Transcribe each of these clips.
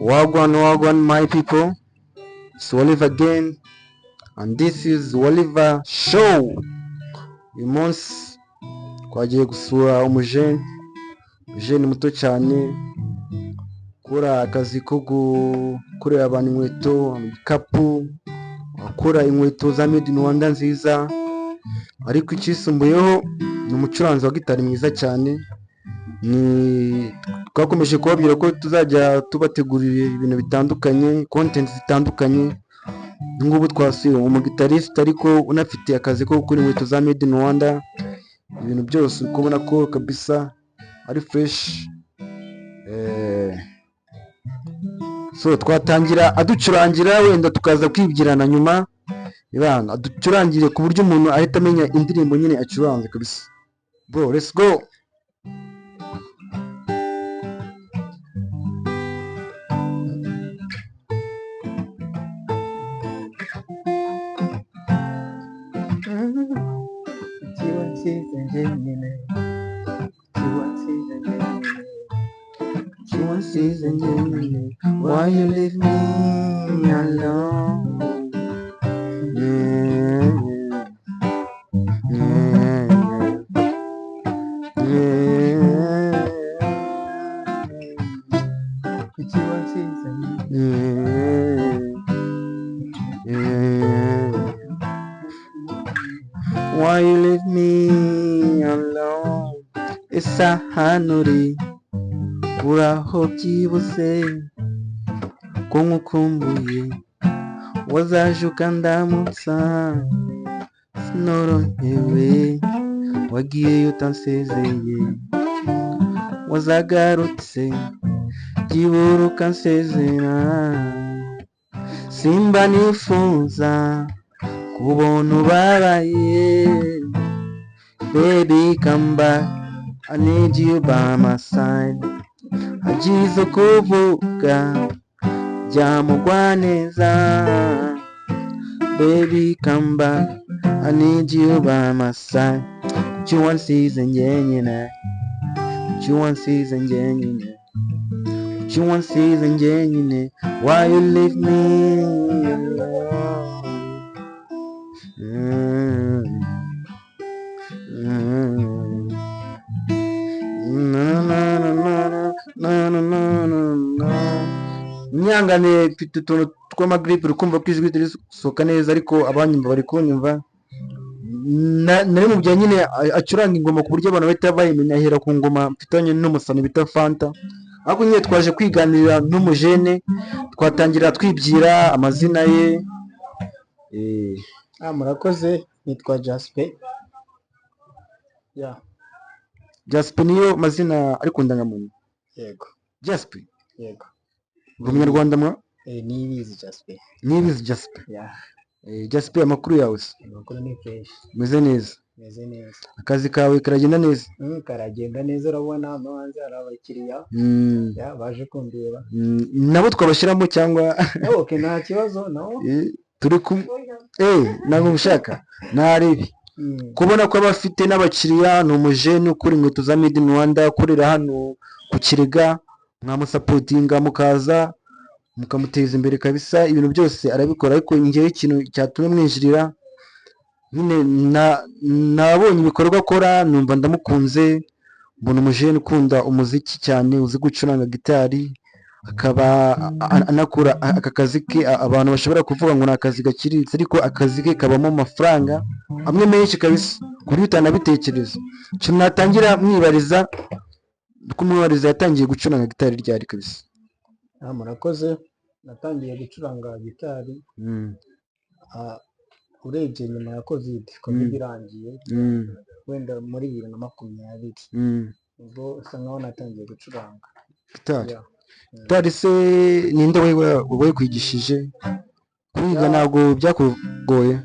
Wagwan, my people. It's Oliver again, and this is Oliver Show. Uyu munsi twagiye gusura umujeni muto cyane ukora akazi ko gukorera abantu inkweto, ibikapu, akora inkweto za made in Rwanda nziza, ariko icyisumbuyeho ni umucuranzi wa gitari mwiza cyane. Twakomeje kubabwira ko tuzajya tubategurira ibintu bitandukanye, content zitandukanye. Ngubu twasuye umugitariste ariko unafite akazi ko gukora inkweto za made in Rwanda. Ibintu byose ukubona ko kabisa ari fresh. So twatangira aducurangira, wenda tukaza kwibwirana nyuma. Ibana aducurangire ku buryo umuntu ahita amenya indirimbo nyine acuranze kabisa. Bro, let's go. Why you leave me alone? Why you leave me alone? Isahanuri uraho byibuse ko nkukumbuye, wazaje ukandamutsa sinorohewe, wagiyeyo utansezeye, wazagarutse byibura ukansezera. Simba nifuza kubona ubabaye, baby come back, I need you by my side. Hagize kuvuga byamugwa neza, baby come back, I need you by my side. You want season njyenyine, you want season njyenyine, you want season njyenyine. Why you leave me alone? Nyangane mfite utuntu tw'amagripe urukumva ko ijwi risohoka neza, ariko abanyumva bari kunyumva. Nari mu bya nyine acuranga ingoma ku buryo abantu bahita bayimenya ahera ku ngoma mfitanye n'umusani bita Fanta. Ariko nyine twaje kwiganirira n'umujene, twatangira twibyira amazina ye. Murakoze, nitwa Jasper. Jasper niyo mazina ariko ndangamuntu. Yego. Jasper. Yego. Umunyarwanda mwa? Niyibizi Jasper. Niyibizi Jasper. Jasper, amakuru yawe se? Amakuru ni fresh. Meze neza? Meze neza. Akazi kawe karagenda neza? Karagenda neza, urabona hano hanze hari abakiriya baje kundeba. Nabo twabashyiramo cyangwa? Okay, nta kibazo nabo. Turi kumwe. Ntabwo ushaka ntarebe kubona ko abafite n'abakiriya. Ni umujeni ukora inkweto za made in Rwanda, ukorera hano ku Kirega. Mwamusapotinga mukaza mukamuteza imbere kabisa, ibintu byose arabikora. Ariko ngewe ikintu cyatumye mwinjirira nyine, nabonye ibikorwa akora numva ndamukunze. Mbona umujeni ukunda umuziki cyane, uzi gucuranga gitari, akaba anakora aka kazi ke. Abantu bashobora kuvuga ngo ni akazi gaciriritse, ariko akazi ke kabamo amafaranga amwe menshi kabisa ku buryo utanabitekereza. Ikintu natangira mwibariza, kumwibariza yatangiye gucuranga gitari ryari kabisa? Murakoze, natangiye gucuranga gitari urebye nyuma ya covid irangiye, wenda muri 2020 ubwo usa nkaho natangiye gucuranga gitari. Gitari se ninde wowe kwigishije? Kwiga ntabwo byakugoye?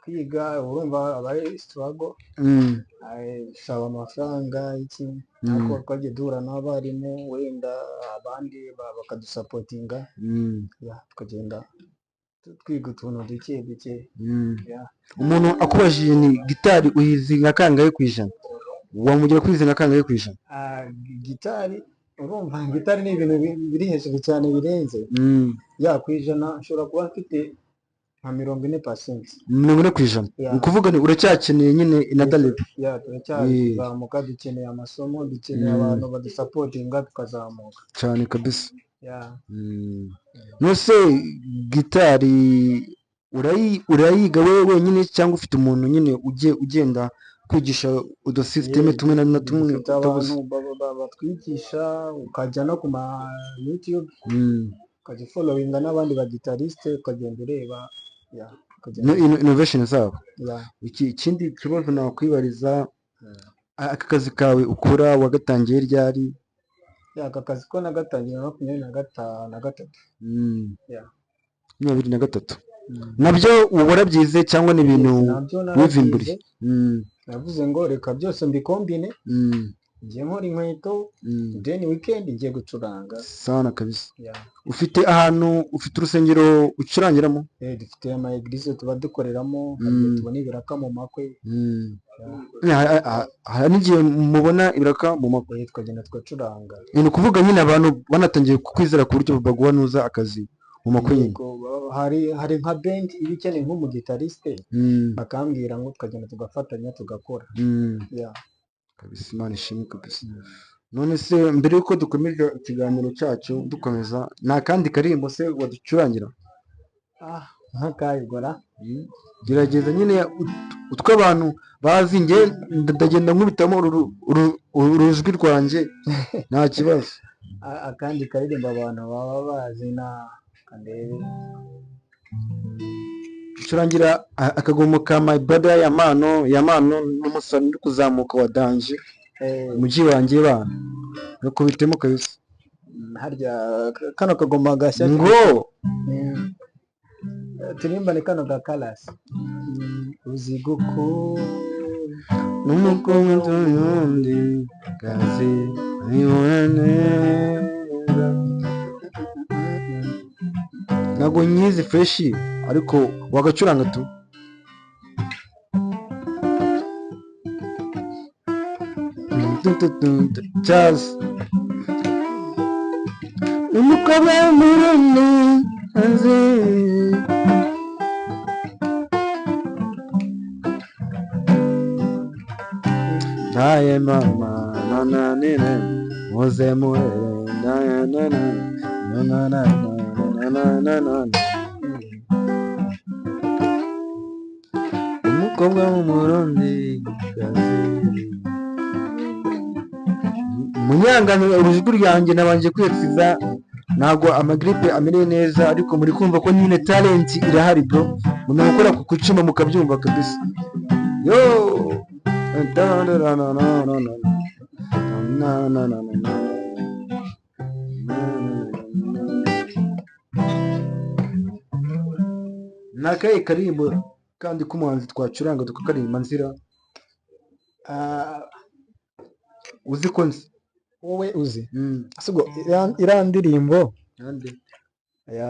Kwiga urumva abari struggle, saba amafaranga iki, ariko twagiye duhura n'abarimu, wenda abandi bakadusapotinga, tukagenda twiga utuntu duke duke. Umuntu akubajije ni gitari uyizi nka kangahe ku ijana, wamugira kwizi nka kangahe ku ijana? Gitari urumva gitari ni ibintu biri hejuru cyane birenze ya ku ijana nshobora kuba mfite nka 40%. 40%. Ni ukuvuga ni uracyakeneye nyine another level. Ya turacyazamuka, dukeneye amasomo, dukeneye abantu badusapotinga tukazamuka cyane kabisa. ya nose gitari urayiga wewe wenyine cyangwa ufite umuntu nyine ugenda kwigisha udusystem tumwe na tumwe abantu batwigisha, ukajya no ku ma YouTube ukajya followinga n'abandi ba guitariste ukagenda ureba innovation zabo. Ikindi kibazo nakwibariza, aka kazi kawe ukora wagatangiye ryari? aka kazi ko nagatangiye 2023. 2023. nabyo warabyize cyangwa ni ibintu wivimburiye? navuze ngo reka byose mbikombine, ngiye nkora inkweto, then weekend ngiye gucuranga sana kabisa. ufite ahantu, ufite urusengero ucurangiramo? dufite ama eglise tuba dukoreramo, tubona ibiraka mu makwe. hari n'igihe mubona ibiraka mu makwe tukagenda tugacuranga. ni ukuvuga nyine abantu banatangiye kukwizera ku buryo baguhanuza akazi mu makwe nyine. hari nka band iba ikeneye nk'umugitariste, bakambwira ngo tukagenda tugafatanya tugakora. kabisa, Imana ishimwe kabisa. none se mbere yuko dukomeza ikiganiro cyacu dukomeza, nta kandi karimbo se waducurangira? nk'akayigora gerageza nyine utw'abantu bazi, njye ndagenda nkubitamo urujwi rwanjye nta kibazo. akandi karirimbo abantu baba bazi na kandebe curangira akagomo ka My Brother ya mano n'umusani uri kuzamuka wa Danje muji wanjye bana gakubitemo kabisa. harya kano kagoma gashya ngo turimbane kano ga Kalas uziguko n'umukungu tuyundi kazi ayone ntago nyizi fresh ariko wagacuranga tu. jazz umukobwa munini hanze naye mama nananine muze murere nananana umukobwa w'umurundi munyangano. urujwi ryanjye nabanje kwitsiza, ntabwo amagripe amereye neza, ariko muri kumva ko nyine talent irahari bro, mumenye gukora ku kucuma mukabyumva kabisa. yo nakaye karimbo kandi k'umuhanzi twacuranga tukakaririmba nzira uzi ko nzi wowe uzi asigo iriya ndirimbo ya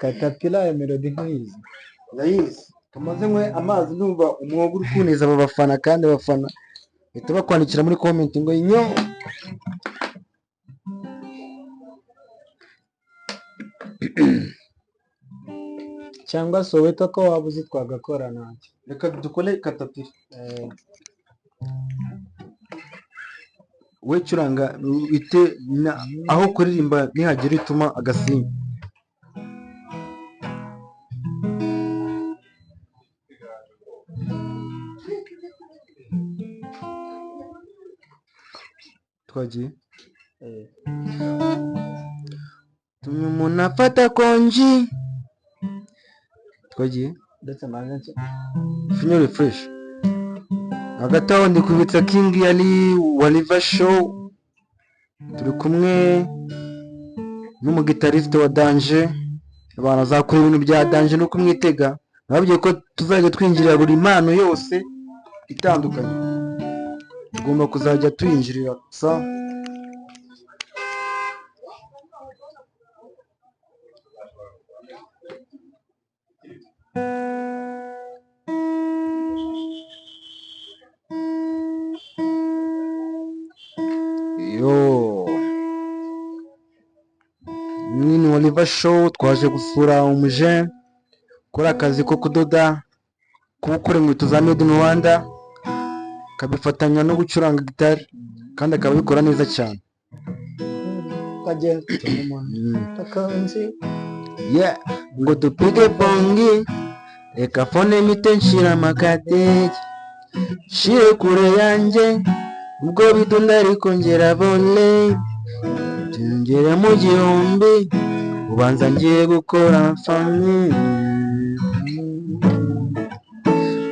Caterpillar ya Melody nk'izi ndayizi. tumaze nkwe amazi ndumva umwogo uri kuneza aba bafana, kandi abafana bahita bakwandikira muri comment ngo inyo cyangwa Soweto ko waba uzi twagakora ntacyo. reka dukore Caterpillar. we curanga bite aho kuririmba nihagira ituma agasimba. twagiye tumwe umuntu afata konji twagiye ndetse manze finyo refresh. hagati aho ndi kubitsa King yari Waliva Show, turi kumwe n'umugitariste wa Danje. abantu azakora ibintu bya Danje no kumwitega, nababwiye ko tuzajya twinjirira buri mpano yose itandukanye, tugomba kuzajya tuyinjirira sa. yo ni Oliver Show, twaje gusura umuje ukora akazi ko kudoda, gukora inkweto za Made in Rwanda, akabifatanya no gucuranga gitari kandi akaba abikora neza cyane. Yeah, ngo dupige bongi, reka fone mite nshira amakadege, shire kure yanjye ubwo bidunda ariko ngera bole, tungere mu gihumbi ubanza ngiye gukora family.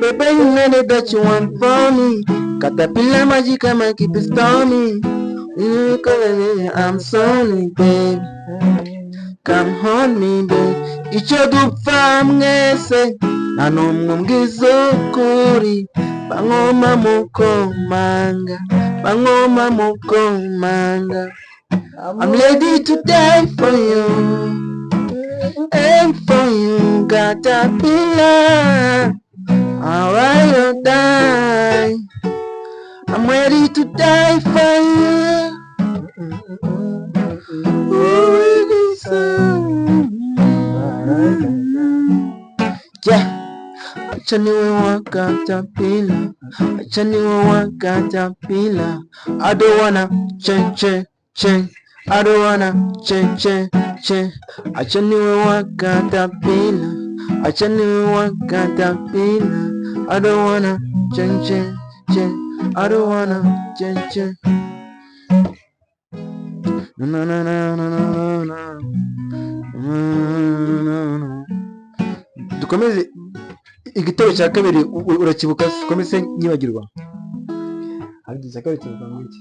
Baby, you know that you want for me, caterpillar magic and keep it stormy. I'm sorry, baby. Come hold me, baby. Icyo dupfa mwese nta n'umwe umbwiza ukuri, bankoma mukomanga, bankoma mukomanga. I'm ready to die for you, aim for you, caterpillar. I'll ride or die. I'm ready to die for you. Yeah, acha niwe wa caterpillar, acha niwe wa caterpillar. I don't wanna change. I don't wanna change. Acha niwe wa caterpillar, acha niwe wa caterpillar. I don't wanna change. I don't wanna change. No. Dukomeze igitero cya kabiri, urakibuka? Komeze nyibagirwa. Hagize ko bikivuga ngo iki?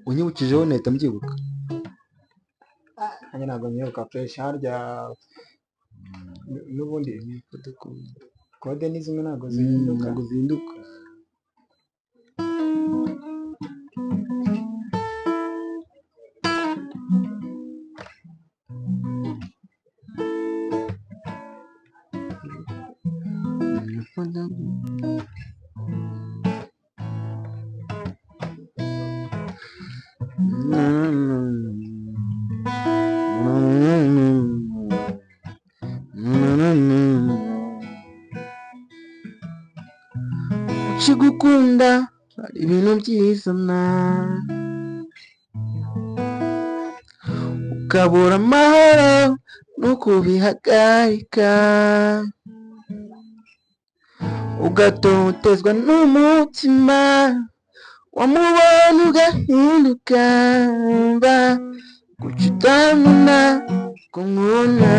Unyibukijeho nahita mbyibuka. Hanyuma ntabwo nyibuka fresh harya n'ubundi kode ni zimwe ntabwo zihinduka. Ukigukunda hari ibintu byiza ukabura amahoro no kubihagarika, ugatotezwa n'umutima wamubona ugahinduka, kuki utamuna ko nkubona.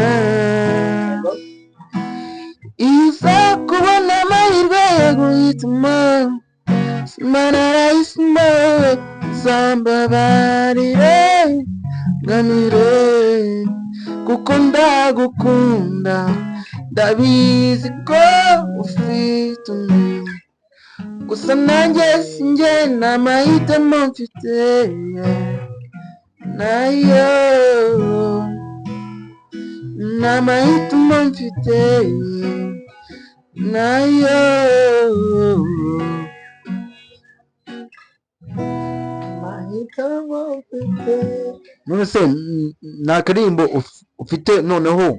Iyo uza kubona amahirwe yo guhitamo, Imana arahisemo, uzambabarire nganire, kuko ndagukunda, ndabizi ko ufite undi, gusa nanjye sinjye nta mahitamo mfite, nayo nta mahitamo mfite, nayo mahitamo mfite. None se nta karimbo ufite noneho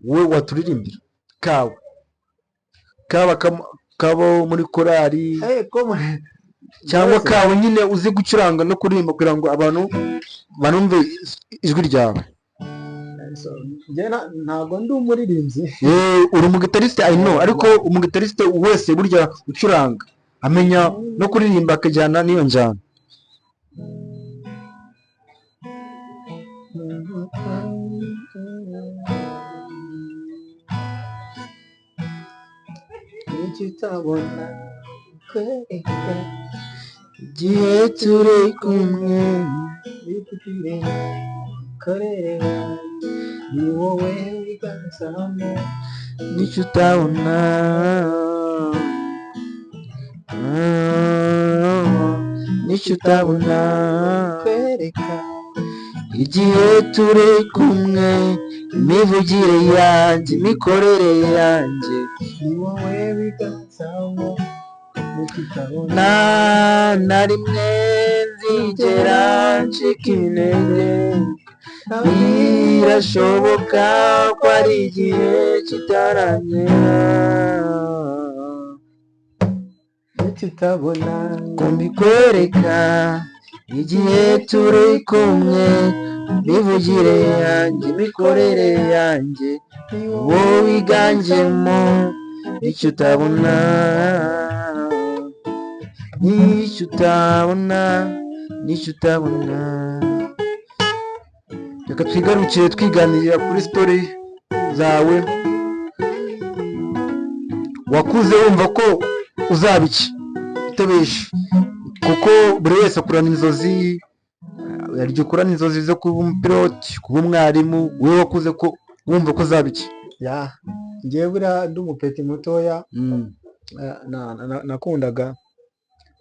wowe waturirimbira kaba muri korali cyangwa kawe nyine uzi gucuranga no kuririmba kugira ngo abantu banumve ijwi ryawe? Ntabwo ndi umuririmbyi. Uri umugitariste I know, ariko umugitariste wese burya ucuranga amenya no kuririmba akajyana n'iyo njyana. Utabona igihe turi kumwe, ni wowe wiganzamo, nicyo utabona, nicyo utabona, kwereka igihe turi kumwe, imivugire yanjye, imikorere yanjye, ni wowe wiganzamo, na rimwe nzigera ncika intege, birashoboka ko ari igihe kitaragera, tutabona ko mbikwereka igihe turi kumwe, imivugire yanjye, imikorere yanjye, wowe wiganjemo, nicyo utabona, nicyo utabona, nicyo utabona. Reka twigarukire twiganirira kuri story zawe, wakuze wumva ko uzaba iki utabesha, kuko buri wese akurana inzozi, yaryo ukurana inzozi zo kuba umupiloti, kuba umwarimu, wowe wakuze ko wumva ko uzaba iki? Ngewe buriya ndi umupeti mutoya,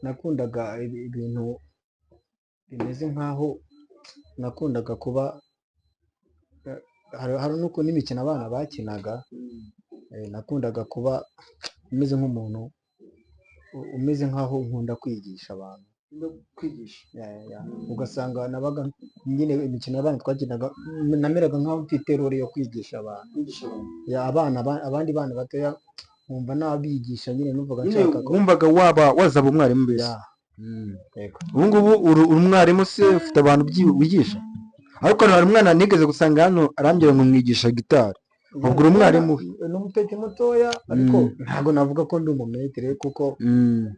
nakundaga ibintu bimeze nkaho nakundaga kuba, hari n'ukuntu n'imikino abana bakinaga, nakundaga kuba umeze nk'umuntu umeze nkaho nkunda kwigisha abantu, ugasanga nabaga nyine imikino y'abana twakinaga, nameraga nkaho mfite role yo kwigisha abantu, abandi bana batoya nkumva nabigisha nyine, numvaga nshaka ko wumvaga wazaba umwarimu mbese. Ubu ngubu uri umwarimu se, ufite abantu wigisha? Ariko hari umwana nigeze gusanga hano arambwira ngo mwigisha gitari, ubwo uri umwarimu? Ni umupeti mutoya, ariko ntabwo navuga ko ndi umumetere, kuko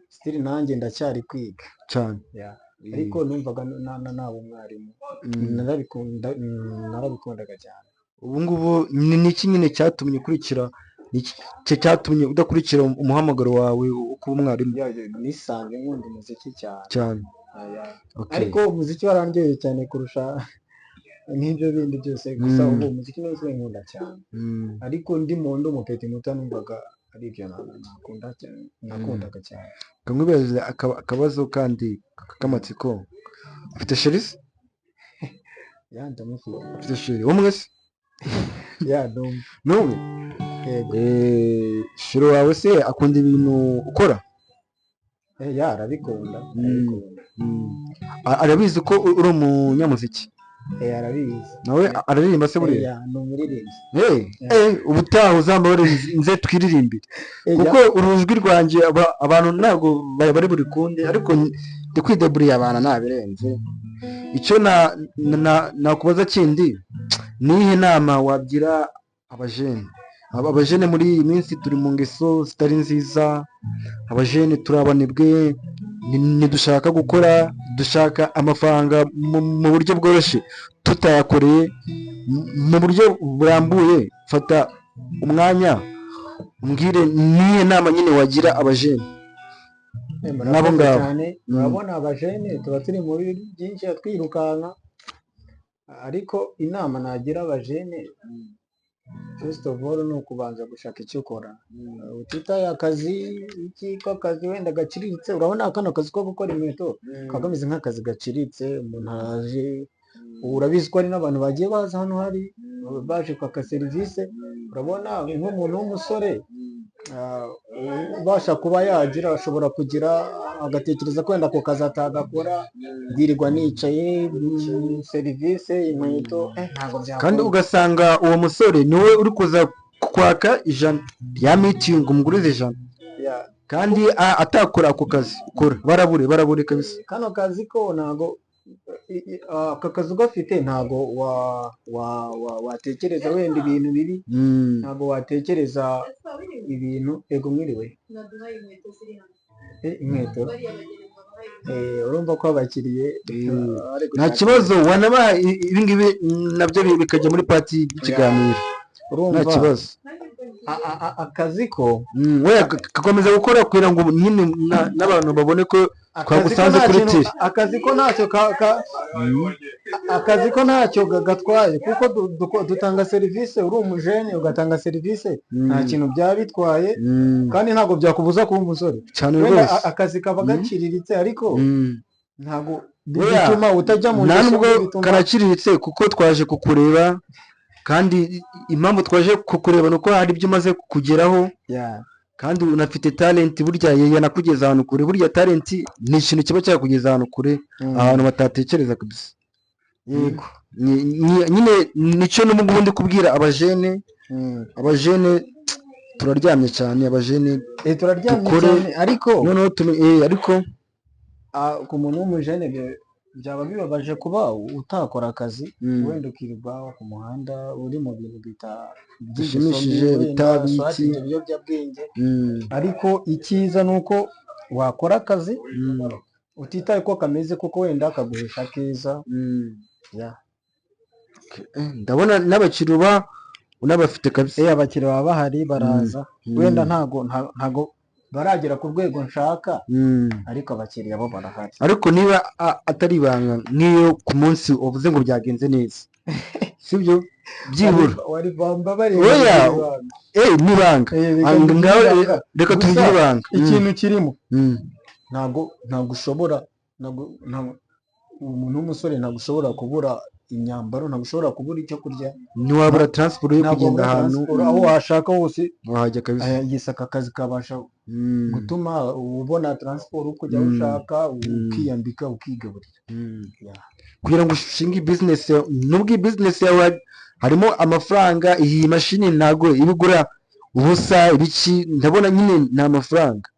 still nanjye ndacyari kwiga cyane, ariko numvaga naba umwarimu, narabikundaga cyane. Ubu ngubu ni iki nyine cyatumye ukurikira, cyatumye udakurikira umuhamagaro wawe wo kuba umwarimu? Nisanze nkunda umuziki cyane, ariko umuziki warandyoheye cyane kurusha n'ibyo bindi byose, gusa ubu umuziki niwo nkunda cyane, ariko ndi umupeti muto numvaga ari ibyo nakundaga cyane. Kamwibaze akabazo kandi k'amatsiko, ufite sherisi? Ndamufite. Ufite sheri umwe se? N'umwe? Sheri wawe se akunda ibintu ukora? Arabikunda. Arabizi ko uri umunyamuziki? Arabizi. Nawe araririmba se buriya? Ni umuririmbyi. Ubutaha uzambare nze twiririmbire, kuko urujwi rwanjye abantu ntabwo bari burikunde, ariko ndi kwideburiye abantu nabirenze. Icyo nakubaza kindi, nihe nama wabwira abajene muri iyi minsi? Turi mu ngeso zitari nziza, abajene turi abanebwe, ntidushaka gukora, dushaka amafaranga mu buryo bworoshye tutayakoreye mu buryo burambuye. Fata umwanya umbwire nihe nama nyine wagira abajene nabo ngabo. Urabona abajene tuba turi muri byinshi twirukanka, ariko inama nagira abajene, first of all, ni ukubanza gushaka icyo ukora, utitaye akazi akazi wenda gaciriritse. Urabona kano kazi ko gukora inkweto kagameze nk'akazi gaciriritse, umuntu araje, urabizi ko hari n'abantu bagiye baza hano hari baje kwaka serivisi. Urabona nk'umuntu w'umusore ubasha kuba yagira, ashobora kugira agatekereza ko wenda ako kazi atagakora, yirirwa nicaye, serivisi inkweto ntabwo byakora, kandi ugasanga uwo musore niwe uri kuza kwaka ijana ya mitingi, umugurize ijana, kandi atakora ako kazi ukora. Barabure kabisa. Kano kazi ko ntago, aka kazi ugafite ntago watekereza wenda ibintu bibi, ntago watekereza ibintu. Ego mwiriwe, inkweto urumva ko abakiriye nta kibazo, wanabaha ibingibi nabyo bikajya muri pati y'ikiganiro, nta kibazo. Akazi ko we gakomeza gukora kugira ngo nyine n'abantu babone ko twagusanze kuri tiri. Akazi ko ntacyo gatwaye, kuko dutanga serivisi, uri umujene ugatanga serivisi, nta kintu byaba bitwaye, kandi ntabwo byakubuza kuba umusore cyane rwose. Akazi kaba gaciriritse, ariko ntabwo bituma utajya mu ngeso. Nubwo karaciriritse, kuko twaje kukureba, kandi impamvu twaje kukureba ni uko hari ibyo umaze kugeraho, kandi unafite talent, burya yanakugeza ahantu kure. Burya talent ni ikintu kiba cyakugeza ahantu kure, ahantu batatekereza kabisa. yego Nyine nicyo n'ubu ndi kubwira abajene, abajene turaryamye cyane, abajene turaryamye dukore, cyane, ariko noneho ariko ku muntu w'umujene byaba bibabaje kuba utakora akazi, wenda ukirirwa ku muhanda uri mu bintu bishimishije, bitabi iki, ibiyobyabwenge. Ariko icyiza ni uko wakora akazi utitaye ko kameze, kuko wenda kaguhesha keza. ndabona n'abakiriya unabafite kabisa. Abakiriya baba bahari, baraza, wenda ntago baragera ku rwego nshaka, ariko abakiriya bo barahari. Ariko niba atari ibanga, nk'iyo ku munsi uvuze ngo byagenze neza, sibyo byibura wari bamba bari n'ibanga, reka tugire ibanga. Ikintu kirimo ntago ushobora, umuntu w'umusore ntago ushobora kubura imyambaro, ntabwo ushobora kubura icyo kurya, ntiwabura transport yo kugenda ahantu, aho washaka hose wahajya kabisa. Aka kazi kabasha gutuma ubona transport uko ujya ushaka, ukiyambika, ukigaburira. Kugira ngo ushinge business, nubwo business yawe harimo amafaranga, iyi mashini ntago ibigura ubusa ibiki, ndabona nyine ni amafaranga.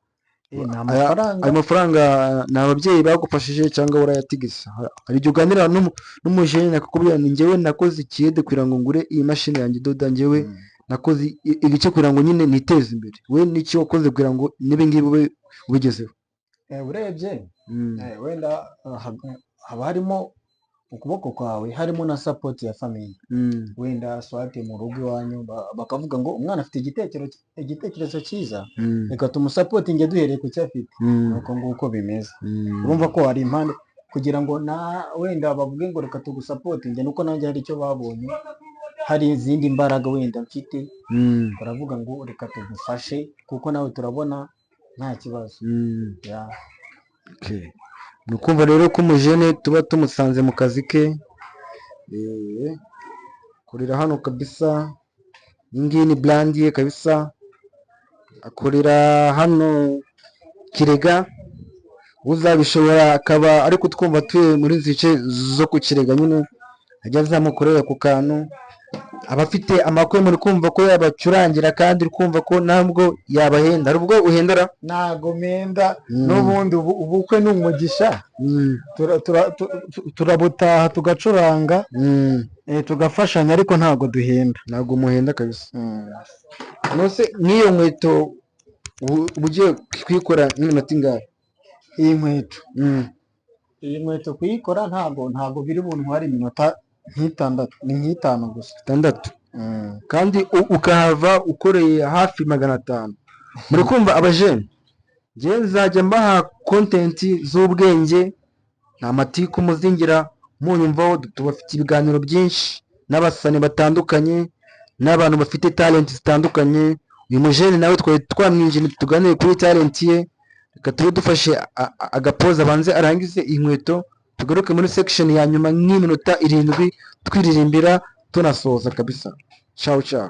Ayo mafaranga ni ababyeyi bagufashije cyangwa urayatigisa. Hari igihe uganira n'umujene akakubwira ngo njyewe nakoze ikiyede kugira ngo ngure iyi mashini yanjye idoda, njyewe nakoze igice kugira ngo nyine niteze imbere. We n'iki wakoze kugira ngo n'ibingibi ube ubigezeho? Urebye wenda haba harimo ukuboko kwawe, harimo na support ya famille. Wenda swate mu rugo iwanyu bakavuga ngo umwana afite igitekerezo cyiza, reka tumusapotinge duhereye ku cyo afite. Nuko nguko bimeze. Urumva ko hari impande kugira ngo wenda bavuge ngo reka tugusapotinge, nuko nanjye hari icyo babonye, hari izindi mbaraga wenda mfite, baravuga ngo reka tugufashe, kuko nawe turabona nta kibazo. Ni ukumva rero ko umujene tuba tumusanze mu kazi ke, akorera hano kabisa. Iyi ngiyi ni brand ye kabisa, akorera hano Kirega. Uzabishobora akaba ari kutwumva tuye muri zice zo ku Kirega, nyine ajya azamukorera ku kantu. Abafite amakwe muri kumva ko yabacurangira, kandi kumva ko ntabwo yabahenda. Hari ubwo uhendera? Ntago menda, n'ubundi ubukwe ni umugisha. Turabutaha tugacuranga, tugafashanya, ariko ntago duhenda. Ntago muhenda kabisa. Nose n'iyo nkweto ugiye kuyikora n'iminota ingahe? Iyi nkweto kuyikora ntago biri buntware iminota nk'itandatu, ni nk'itanu gusa. 6 kandi ukahava ukoreye hafi 500. muri kumva abajene, njye nzajya mbaha content z'ubwenge, nta matiku muzingira munyumvaho. Tubafite ibiganiro byinshi n'abasani batandukanye, n'abantu bafite talent zitandukanye. Uyu mujene nawe twamwinjira tuganire kuri talent ye, reka tube dufashe agapoza abanze arangize inkweto, tugaruke muri section ya nyuma nk'iminota 7 twiririmbira tunasoza kabisa. Ciao ciao.